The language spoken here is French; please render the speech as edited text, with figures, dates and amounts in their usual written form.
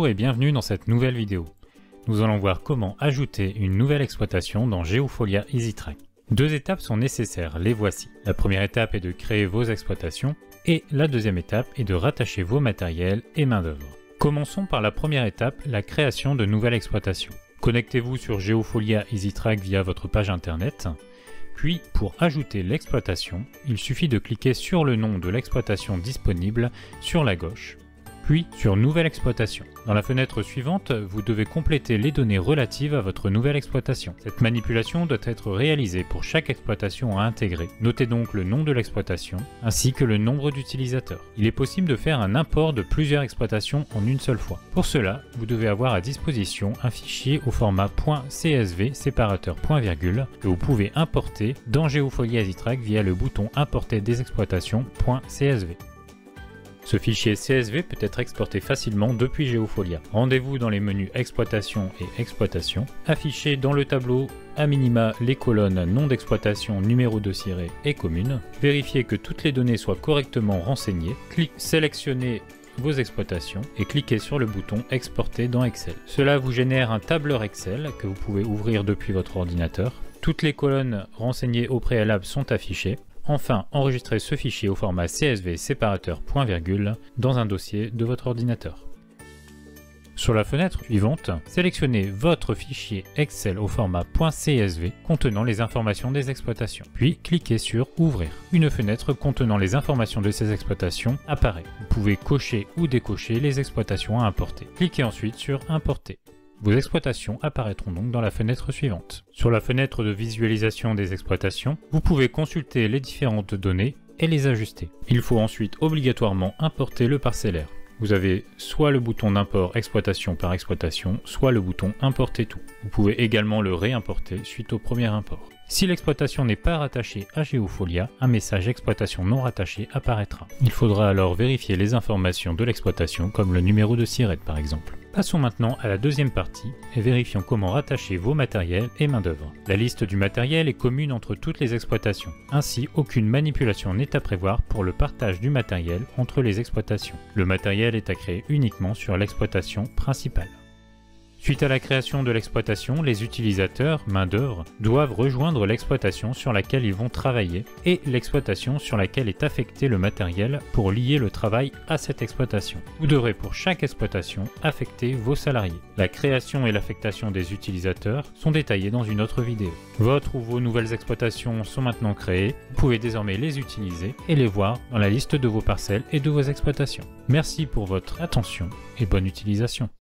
Bonjour et bienvenue dans cette nouvelle vidéo. Nous allons voir comment ajouter une nouvelle exploitation dans Geofolia EasyTrack. Deux étapes sont nécessaires, les voici. La première étape est de créer vos exploitations et la deuxième étape est de rattacher vos matériels et main-d'œuvre. Commençons par la première étape, la création de nouvelles exploitations. Connectez-vous sur Geofolia EasyTrack via votre page internet. Puis, pour ajouter l'exploitation, il suffit de cliquer sur le nom de l'exploitation disponible sur la gauche, puis sur Nouvelle exploitation. Dans la fenêtre suivante, vous devez compléter les données relatives à votre nouvelle exploitation. Cette manipulation doit être réalisée pour chaque exploitation à intégrer. Notez donc le nom de l'exploitation, ainsi que le nombre d'utilisateurs. Il est possible de faire un import de plusieurs exploitations en une seule fois. Pour cela, vous devez avoir à disposition un fichier au format .csv séparateur point virgule que vous pouvez importer dans Geofolia EasyTrack via le bouton Importer des exploitations .csv. Ce fichier CSV peut être exporté facilement depuis Geofolia. Rendez-vous dans les menus Exploitation et Exploitation. Affichez dans le tableau à minima les colonnes nom d'exploitation, numéro de ciré et commune. Vérifiez que toutes les données soient correctement renseignées. Sélectionnez vos exploitations et cliquez sur le bouton Exporter dans Excel. Cela vous génère un tableur Excel que vous pouvez ouvrir depuis votre ordinateur. Toutes les colonnes renseignées au préalable sont affichées. Enfin, enregistrez ce fichier au format CSV séparateur point virgule dans un dossier de votre ordinateur. Sur la fenêtre suivante, sélectionnez votre fichier Excel au format .csv contenant les informations des exploitations, puis cliquez sur Ouvrir. Une fenêtre contenant les informations de ces exploitations apparaît. Vous pouvez cocher ou décocher les exploitations à importer. Cliquez ensuite sur Importer. Vos exploitations apparaîtront donc dans la fenêtre suivante. Sur la fenêtre de visualisation des exploitations, vous pouvez consulter les différentes données et les ajuster. Il faut ensuite obligatoirement importer le parcellaire. Vous avez soit le bouton d'import exploitation par exploitation, soit le bouton Importer tout. Vous pouvez également le réimporter suite au premier import. Si l'exploitation n'est pas rattachée à Geofolia, un message exploitation non rattachée apparaîtra. Il faudra alors vérifier les informations de l'exploitation comme le numéro de SIRET par exemple. Passons maintenant à la deuxième partie et vérifions comment rattacher vos matériels et main-d'œuvre. La liste du matériel est commune entre toutes les exploitations. Ainsi, aucune manipulation n'est à prévoir pour le partage du matériel entre les exploitations. Le matériel est à créer uniquement sur l'exploitation principale. Suite à la création de l'exploitation, les utilisateurs, main-d'œuvre, doivent rejoindre l'exploitation sur laquelle ils vont travailler et l'exploitation sur laquelle est affecté le matériel pour lier le travail à cette exploitation. Vous devrez pour chaque exploitation affecter vos salariés. La création et l'affectation des utilisateurs sont détaillées dans une autre vidéo. Votre ou vos nouvelles exploitations sont maintenant créées, vous pouvez désormais les utiliser et les voir dans la liste de vos parcelles et de vos exploitations. Merci pour votre attention et bonne utilisation.